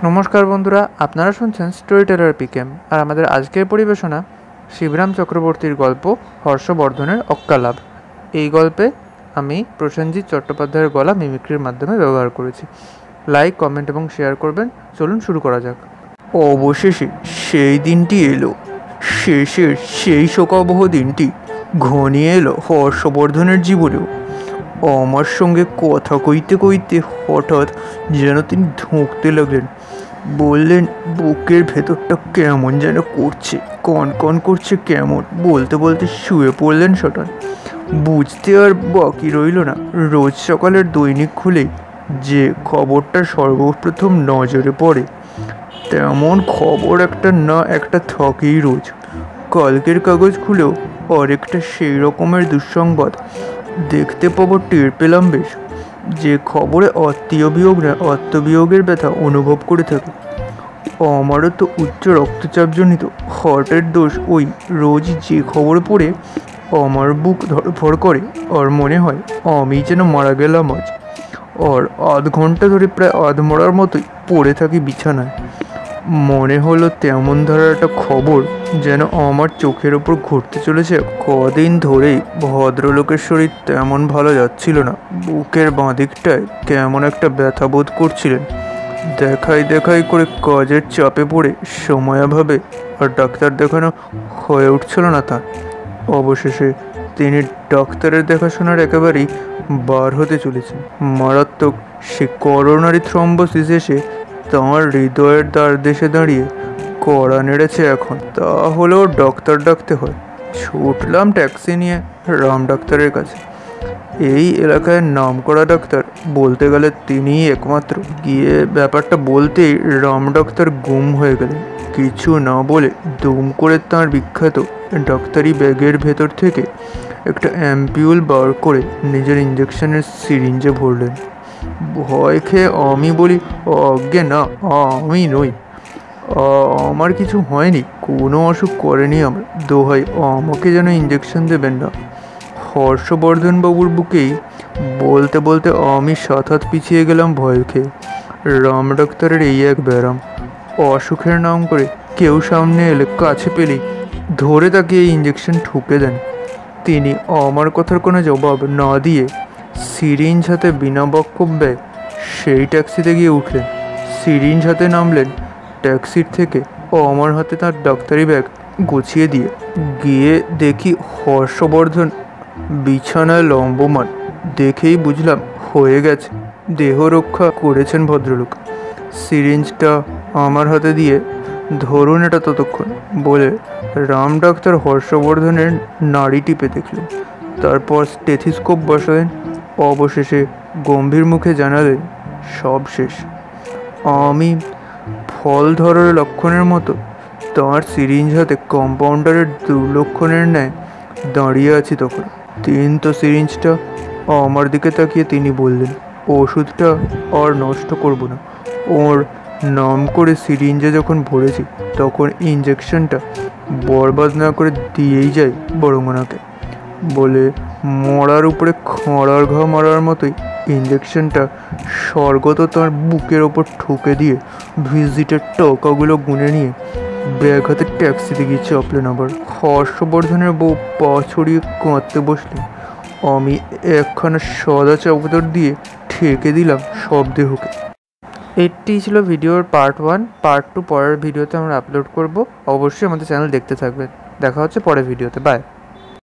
নমস্কার বন্ধুরা, আপনারা শুনছেন স্টোরি টেলার পিকেম। আর আমাদের আজকের পরিবেশনা শিবরাম চক্রবর্তীর গল্প হর্ষবর্ধনের অক্কালাভ। এই গল্পে আমি প্রসেনজিৎ চট্টোপাধ্যায়ের গলা মিমিক্রির মাধ্যমে ব্যবহার করেছি। লাইক, কমেন্ট এবং শেয়ার করবেন। চলুন শুরু করা যাক। অবশেষে সেই দিনটি এলো, শেষের সেই শোকাবহ দিনটি ঘনিয়ে এলো হর্ষবর্ধনের জীবনেও। আমার সঙ্গে কথা কইতে কইতে হঠাৎ যেন তিনি ধুঁকতে লাগলেন। বললেন, বুকের ভেতরটা কেমন যেন করছে, কন কন করছে কেমন। বলতে বলতে শুয়ে পড়লেন সটান। বুঝতে আর বাকি রইল না, রোজ সকালের দৈনিক খুলেই যে খবরটা সর্বপ্রথম নজরে পড়ে তেমন খবর একটা না একটা থাকেই রোজ। কালকের কাগজ খুলেও আরেকটা সেই রকমের দুঃসংবাদ দেখতে পাবো, টের পেলাম বেশ। যে খবরে আত্মবিয়োগের ব্যথা অনুভব করে থাকে। আমারও তো উচ্চ রক্তচাপজনিত হার্টের দোষ। ওই রোজ যে খবর পড়ে আমার বুক ধড়ফড় করে, আর মনে হয় আমি যেন মারা গেলাম আজ। আর আধ ঘন্টা ধরে প্রায় আধমরার মতোই পড়ে থাকি বিছানায়। মনে হলো তেমন ধারার একটা খবর যেন আমার চোখের ওপর ঘুরতে চলেছে। কদিন ধরেই ভদ্রলোকের শরীর তেমন ভালো যাচ্ছিল না। বুকের বাঁ দিকটায় কেমন একটা ব্যথা বোধ করছিলেন। দেখাই করে কাজের চাপে পড়ে সময়াভাবে আর ডাক্তার দেখানো হয়ে উঠছিল না তার। অবশেষে তিনি ডাক্তারের দেখাশোনার একেবারেই বার হতে চলেছেন। মারাত্মক সে করোনারি থ্রম্বোসিস এসে তাঁর হৃদয়ের দ্বার দেশে দাঁড়িয়ে কড়া নেড়েছে এখন। তাহলেও ডক্টর ডাকতে হয়। ছুটলাম ট্যাক্সি নিয়ে রাম ডাক্তারের কাছে। এই এলাকায় নামকরা ডাক্তার বলতে গেলে তিনিই একমাত্র। গিয়ে ব্যাপারটা বলতেই রাম ডাক্তার গুম হয়ে গেলেন। কিছু না বলে দুম করে তাঁর বিখ্যাত ডাক্তারি ব্যাগের ভেতর থেকে একটা অ্যাম্পিউল বার করে নিজের ইঞ্জেকশনের সিরিঞ্জে ভরলেন। ভয় খেয়ে আমি বলি, অজ্ঞে না, আমি নই, আমার কিছু হয়নি, কোনো অসুখ করেনি আমার, দোহাই আমাকে যেন ইঞ্জেকশন দেবেন না। হর্ষবর্ধন বাবুর বুকেই বলতে বলতে আমি 7 হাত পিছিয়ে গেলাম ভয় খেয়ে। রাম ডাক্তারের এই এক ব্যারাম, অসুখের নাম করে কেউ সামনে এলে কাছে পেলেই ধরে তাকে এই ইঞ্জেকশন ঠুকে দেন। তিনি আমার কথার কোনো জবাব না দিয়ে সিরিঞ্জ হাতে বিনা বক্তব্যে সেই ট্যাক্সিতে গিয়ে উঠলেন। সিরিঞ্জ হাতে নামলেন ট্যাক্সির থেকে ও আমার হাতে তার ডাক্তারি ব্যাগ গুছিয়ে দিয়ে। গিয়ে দেখি হর্ষবর্ধন বিছানায় লম্বমান। দেখেই বুঝলাম হয়ে গেছে, দেহ রক্ষা করেছেন ভদ্রলোক। সিরিঞ্জটা আমার হাতে দিয়ে, ধরুন এটা ততক্ষণ বলে রাম ডাক্তার হর্ষবর্ধনের নাড়ি টিপে দেখলেন। তারপর স্টেথিস্কোপ বসালেন। অবশেষে গম্ভীর মুখে জানালেন, সব শেষ। আমি ফল ধরার লক্ষণের মতো তাঁর সিরিঞ্জ হাতে কম্পাউন্ডারের দুর্লক্ষণের ন্যায় দাঁড়িয়ে আছি তখন। তো সিরিঞ্জটা আমার দিকে তাকিয়ে তিনি বললেন, ওষুধটা আর নষ্ট করব না। ওর নাম করে সিরিঞ্জে যখন ভরেছি তখন ইঞ্জেকশনটা বরবাদ না করে দিয়েই যাই বরং ওনাকে। বলে মরার উপরে খড়ার ঘা মারার মতোই ইঞ্জেকশনটা স্বর্গত তাঁর বুকের ওপর ঠুকে দিয়ে ভিজিটের টাকাগুলো গুনে নিয়ে ব্যাগ হাতে ট্যাক্সিতে গিয়ে চাপলেন। আবার হর্ষবর্ধনের বউ পা ছড়িয়ে কাঁদতে বসলেন। আমি একখানা সদা চাদর দিয়ে ঠেকে দিলাম সব দেহকে। এটি ছিল ভিডিওর পার্ট 1। পার্ট 2 পরের ভিডিওতে আমরা আপলোড করব। অবশ্যই আমাদের চ্যানেল দেখতে থাকবেন। দেখা হচ্ছে পরের ভিডিওতে। বাই।